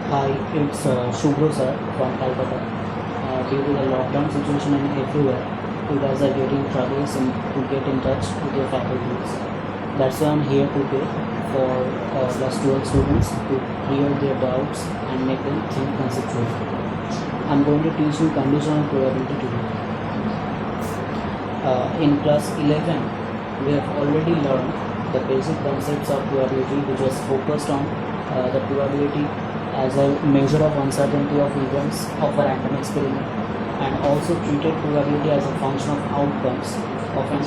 Hi, it's Shubhro sir from Calcutta. Due to the lockdown situation and everywhere, you guys are getting troubles in, to get in touch with your faculties. That's why I'm here today for class 12 students to clear their doubts and make them think conceptually. I'm going to teach you conditional probability today. In class 11, we have already learned the basic concepts of probability, which was focused on the probability as a measure of uncertainty of events of a random experiment, and also treated probability as a function of outcomes of an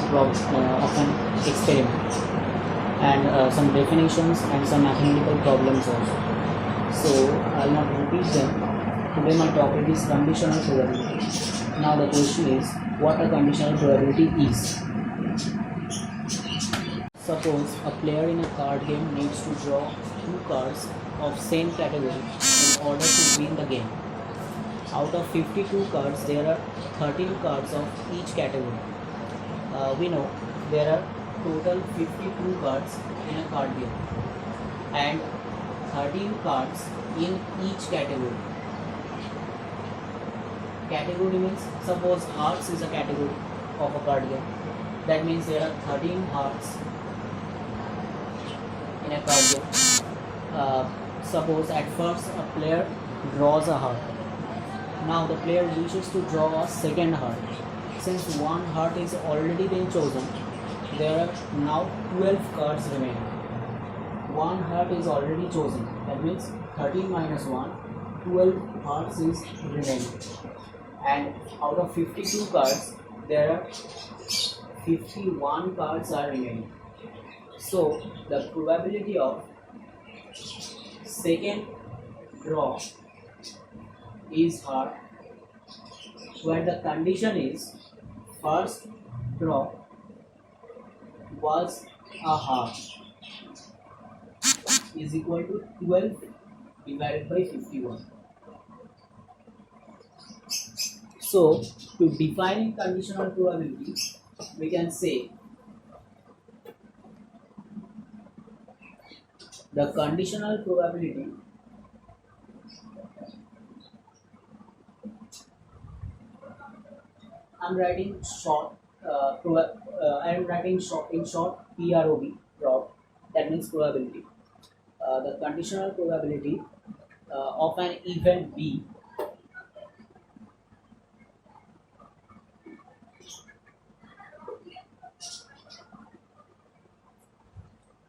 experiment, and some definitions and some mathematical problems also. So I'll not repeat them. Today my topic is conditional probability. Now the question is, what a conditional probability is. Suppose a player in a card game needs to draw two cards of same category in order to win the game. Out of 52 cards, there are 13 cards of each category. We know there are total 52 cards in a card game and 13 cards in each category. Category means, suppose hearts is a category of a card game. That means there are 13 hearts in a card game. Suppose at first a player draws a heart. Now the player wishes to draw a second heart. Since one heart is already been chosen, there are now 12 cards remaining. One heart is already chosen. That means 13 minus 1, 12 hearts is remaining. And out of 52 cards, there are 51 cards are remaining. So the probability of second draw is heart, where the condition is first draw was a heart, is equal to 12 divided by 51. So to define conditional probability, we can say the conditional probability I'm writing short. I'm writing short in short PROB. Prob. That means probability. The conditional probability of an event B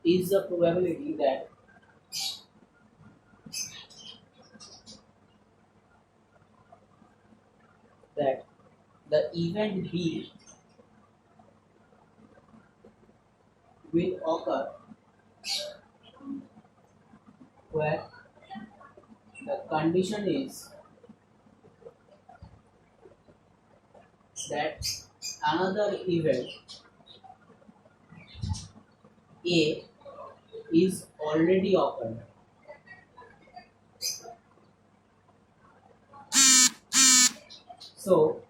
is the probability that the event B will occur where the condition is that another event A is already occurred. So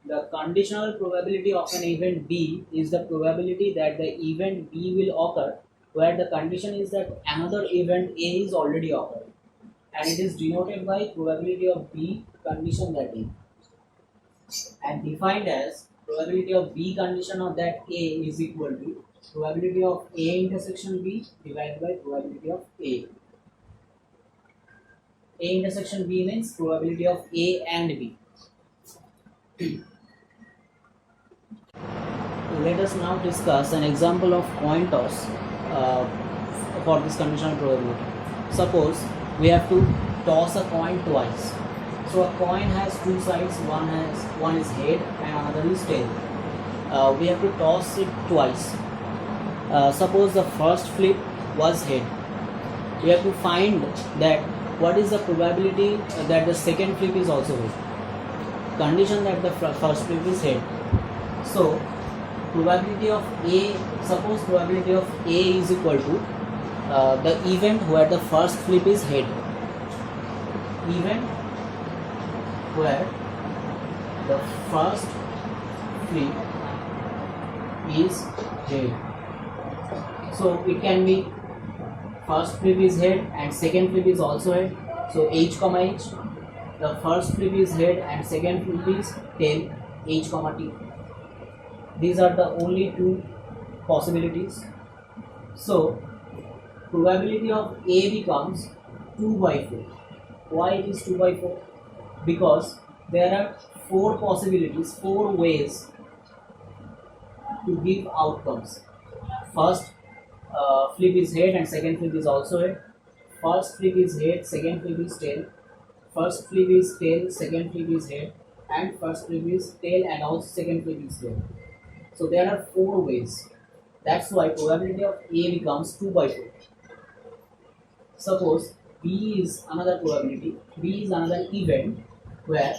the conditional probability of an event B is the probability that the event B will occur where the condition is that another event A is already occurred, and it is denoted by probability of B condition that A, and defined as probability of B condition of that A is equal to probability of A intersection B divided by probability of A. A intersection B means probability of A and B. Let us now discuss an example of coin toss for this conditional probability. Suppose we have to toss a coin twice. So a coin has two sides. One is head and another is tail. We have to toss it twice. Suppose the first flip was head. We have to find that what is the probability that the second flip is also head. Condition that the first flip is head. So probability of A, suppose probability of A is equal to the event where the first flip is head. Event where the first flip is head. So it can be first flip is head and second flip is also head. So H comma H, the first flip is head and second flip is tail, H comma T. These are the only two possibilities. So probability of A becomes 2 by 4. Why it is 2 by 4? Because there are 4 possibilities, 4 ways to give outcomes. First flip is head and second flip is also head. First flip is head, second flip is tail. First flip is tail, second flip is head, and first flip is tail and also second flip is tail. So there are 4 ways. That's why probability of A becomes 2 by 4. Suppose B is another probability. B is another event where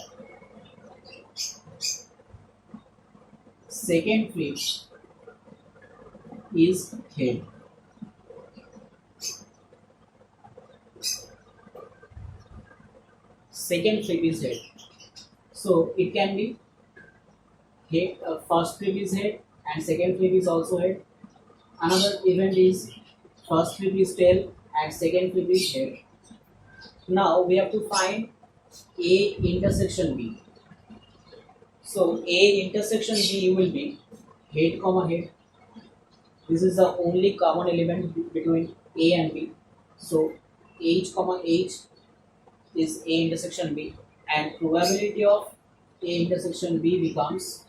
second flip is head. Second flip is head. So it can be head, first flip is head and second flip is also head. Another event is first flip is tail and second flip is head. Now we have to find A intersection B. So A intersection B will be head comma head. This is the only common element between A and B. So H comma H is A intersection B, and probability of A intersection B becomes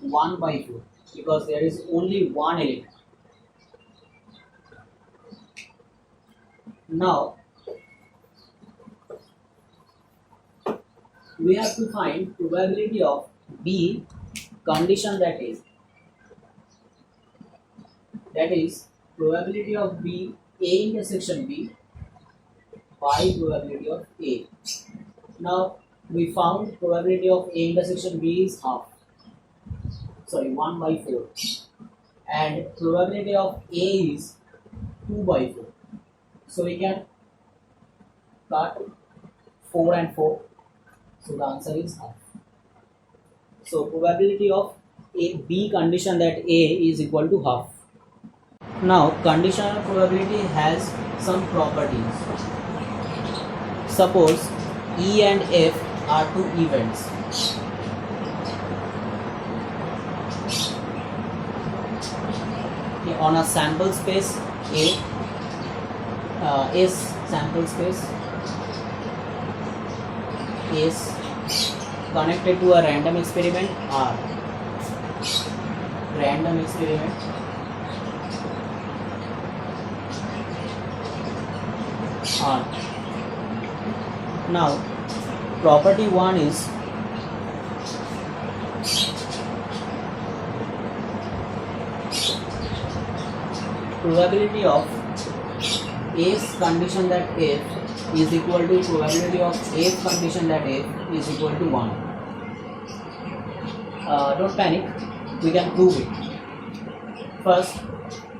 1 by 4 because there is only one element. Now we have to find probability of B condition, that is probability of B A intersection B by probability of A. Now we found probability of A intersection B is 1 by 4, and probability of A is 2 by 4. So we can cut 4 and 4. So the answer is half. So probability of A B condition that A is equal to half. Now conditional probability has some properties. Suppose E and F are two events. On a sample space A, S sample space is connected to a random experiment R. Random experiment R. Now property 1 is probability of A's condition that F is equal to probability of F condition that F is equal to 1. Don't panic, we can prove it. First,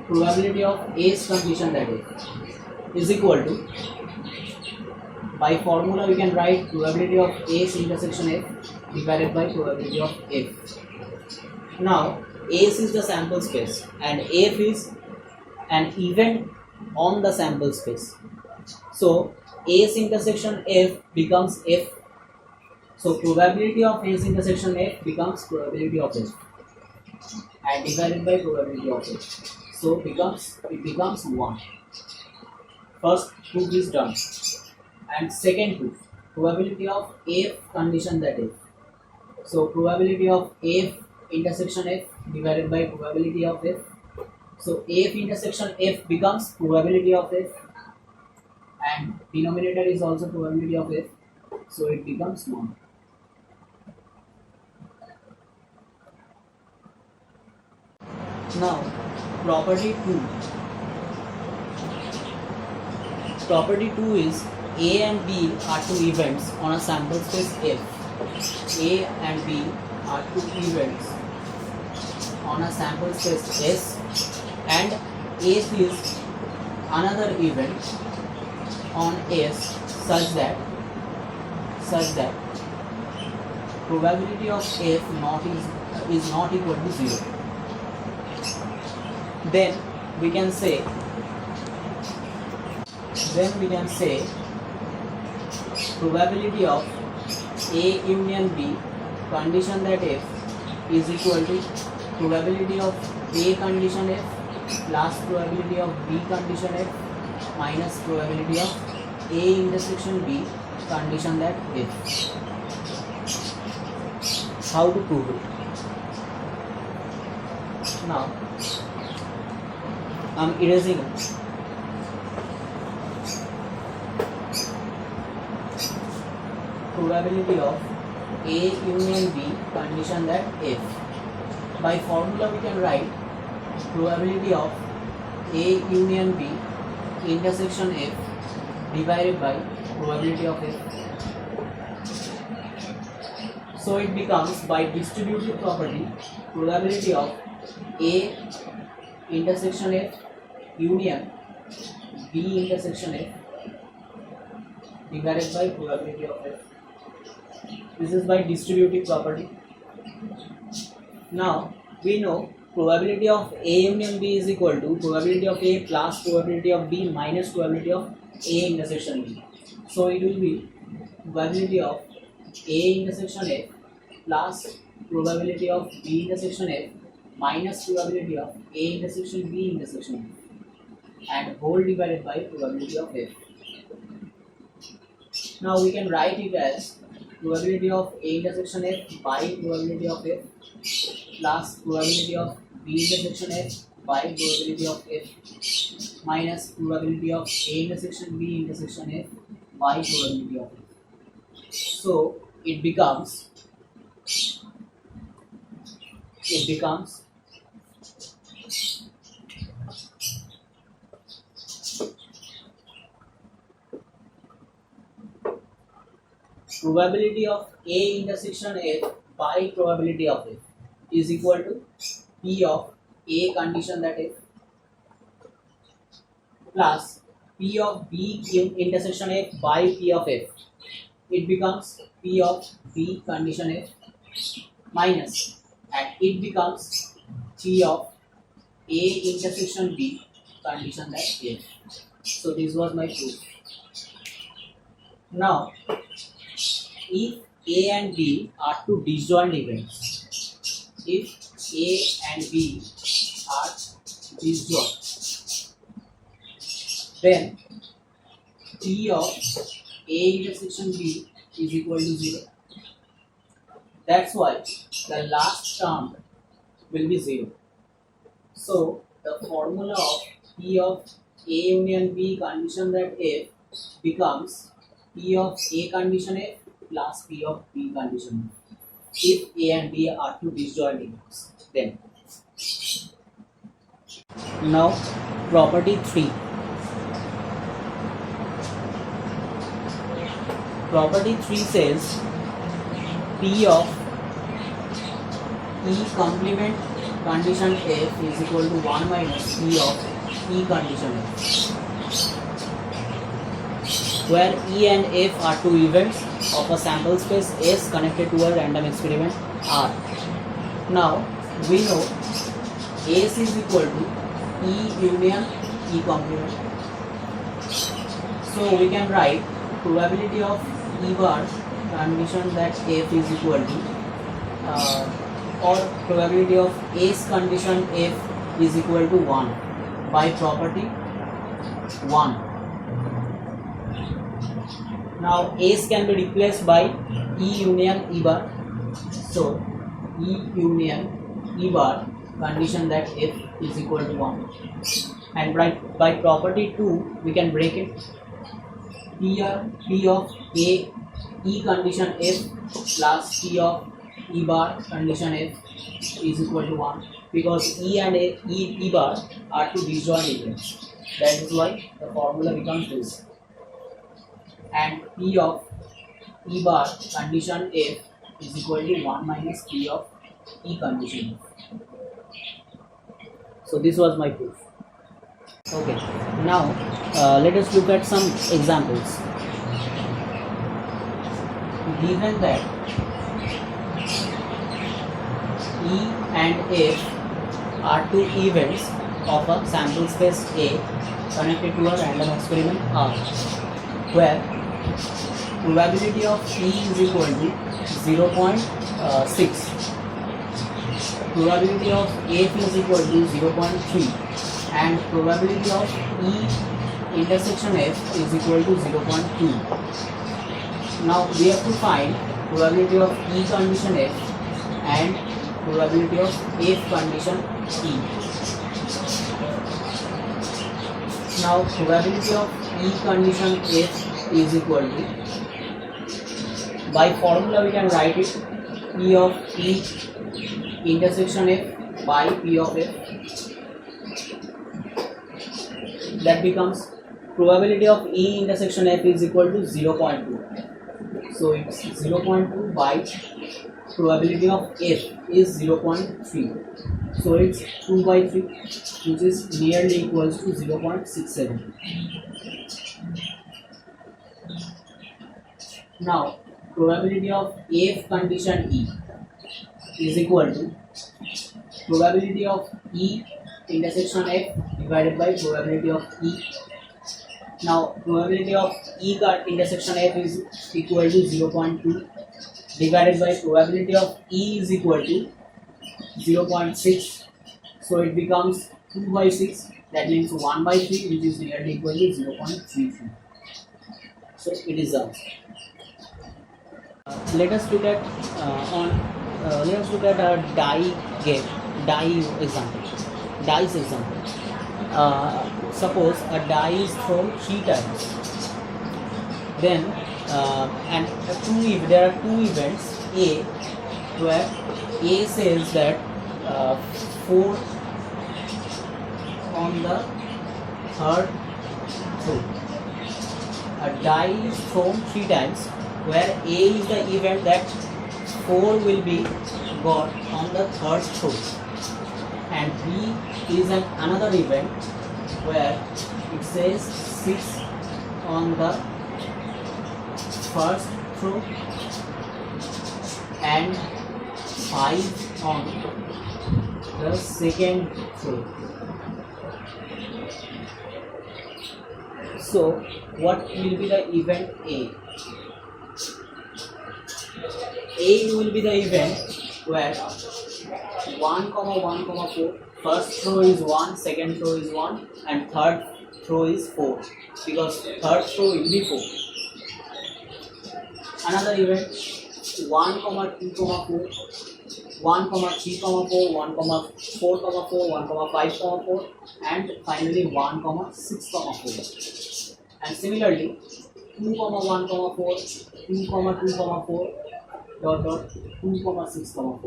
probability of A's condition that F is equal to, by formula we can write probability of A's intersection F divided by probability of F. Now A's is the sample space and F is an event on the sample space. So A's intersection F becomes F. So probability of A's intersection F becomes probability of F and divided by probability of F. So it becomes 1. First proof is done. And second proof, probability of F condition that F. So probability of F intersection F divided by probability of F. So F intersection F becomes probability of F and denominator is also probability of F. So it becomes 1. Now property 2. Property 2 is A and B are two events on a sample space F. A and B are two events on a sample space S, and F is another event on S such that probability of F is not equal to 0. Then we can say probability of A union B condition that F is equal to probability of A condition F plus probability of B condition F minus probability of A intersection B condition that F. How to prove it? Now I'm erasing it. Probability of A union B condition that F. By formula we can write probability of A union B intersection F divided by probability of F. So it becomes, by distributive property, probability of A intersection F union B intersection F divided by probability of F. This is by distributive property. Now we know probability of A union B is equal to probability of A plus probability of B minus probability of A intersection B. So it will be probability of A intersection F plus probability of B intersection F minus probability of A intersection B intersection F and whole divided by probability of F. Now we can write it as probability of A intersection F by probability of F plus probability of B intersection F by probability of F minus probability of A intersection B intersection F by probability of F. So it becomes probability of A intersection F by probability of F is equal to P of A condition that F plus P of B intersection F by P of F. It becomes P of B condition F minus, and it becomes P of A intersection B condition that F. So this was my proof. Now if A and B are two disjoint events, if A and B are disjoint, then P of A intersection B is equal to 0. That's why the last term will be 0. So the formula of P of A union B condition that F becomes P of A condition F plus P of B condition F. If A and B are two disjoint events, then now property 3. Property 3 says P of E complement condition F is equal to 1 minus P of E condition F, where E and F are two events of a sample space S connected to a random experiment R. Now we know S is equal to E union E complement. So we can write probability of E bar condition that F is equal to or probability of S condition F is equal to 1 by property 1. Now S can be replaced by E union E bar. So E union E bar condition that F is equal to 1, and by property 2 we can break it. P of A E condition F plus P of E bar condition F is equal to 1, because E and E bar are two disjoint events. That is why the formula becomes this. And P of E bar condition F is equal to 1 minus P of E condition F. So this was my proof. Okay, now let us look at some examples. Given that E and F are two events of a sample space A connected to a random experiment R, where probability of E is equal to 0.6. Probability of F is equal to 0.3, and probability of E intersection F is equal to 0.2. Now we have to find probability of E condition F and probability of F condition E. Now probability of E condition F is equal to, by formula we can write it, P of E intersection F by P of F. That becomes probability of E intersection F is equal to 0.2. So it's 0.2 by probability of F is 0.3. So it's 2 by 3, which is nearly equals to 0.67. Now probability of F condition E is equal to probability of E intersection F divided by probability of E. Now probability of E intersection F is equal to 0.2 divided by probability of E is equal to 0.6. So it becomes 2 by 6, that means 1 by 3, which is nearly equal to 0.33. So it is answer. Let us look at a dice example. Suppose a die is thrown 3 times. Then there are two events A, where A says that 4 on the third throw. A die is thrown 3 times, where A is the event that 4 will be got on the third throw, and B is another event where it says 6 on the first throw and 5 on the second throw. So what will be the event A? A will be the event where 1, 1, 4, first throw is 1, second throw is 1, and third throw is 4, because third throw will be 4. Another event 1, 2, 4, 1, 3, 4, 1, 4, 4, 1, 5, 4, and finally 1, 6, 4. And similarly 2, 1, 4, 2, 2, 4, dot 2, 6, 4.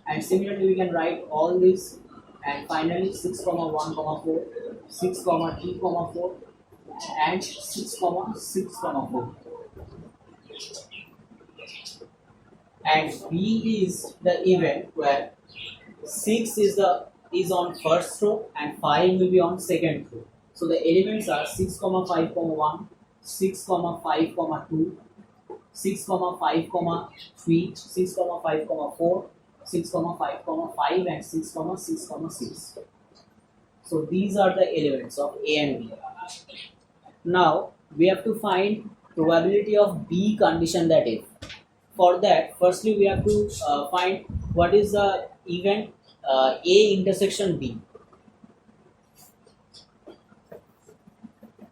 And similarly we can write all this, and finally 6, 1, 4, 6, 3, 4, and 6, 6, 4. And B is the event where 6 is on first row and 5 will be on second row. So the elements are 6, 5, 1, 6, 5, 2, 6, 5, 3, 6, 5, 4, 6, 5, 5, and 6, 6, 6. So these are the elements of A and B. Now we have to find probability of B condition, that is. For that, firstly we have to find what is the event A intersection B.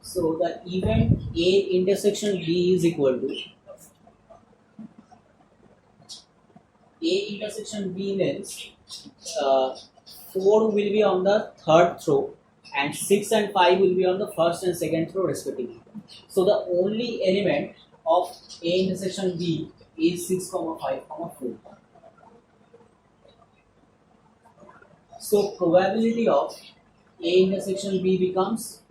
So the event A intersection B is equal to A intersection B means 4 will be on the third throw and 6 and 5 will be on the first and second throw respectively. So the only element of A intersection B is 6, 5, 4. So probability of A intersection B becomes,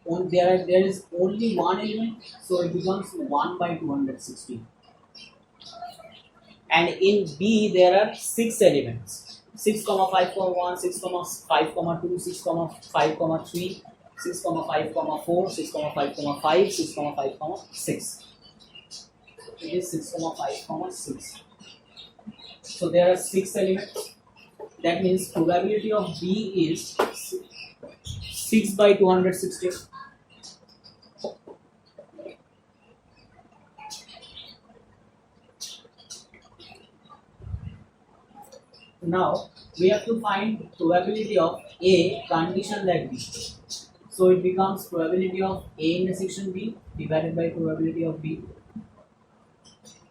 there is only one element, so it becomes 1 by 260. And in B there are 6 elements: 6, 5, 1, 6, 5, 2, 6, 5, 3, 6, 5, 4, 6, 5, 5, 6, 5, 6. It is 6, 5, 6. So there are 6 elements. That means probability of B is 6 by 260. Now we have to find probability of A condition like B. So it becomes probability of A intersection B divided by probability of B.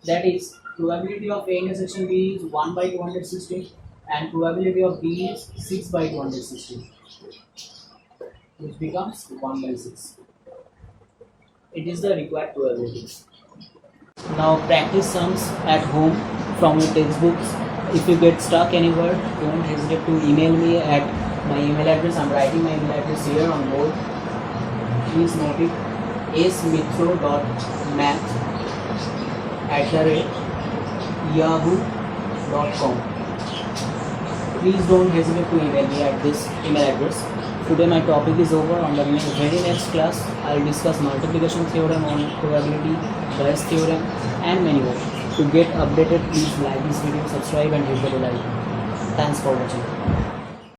That is, probability of A intersection B is 1 by 216 and probability of B is 6 by 216, which becomes 1 by 6. It is the required probability. Now practice sums at home from your textbooks. If you get stuck anywhere, don't hesitate to email me at my email address. I'm writing my email address here on board. Please note it: smitro.math@yahoo.com. Please don't hesitate to email me at this email address. Today my topic is over. On the very next class, I will discuss multiplication theorem on probability, Bayes theorem, and many more. To get updated, please like this video, subscribe, and hit the bell icon. Thanks for watching.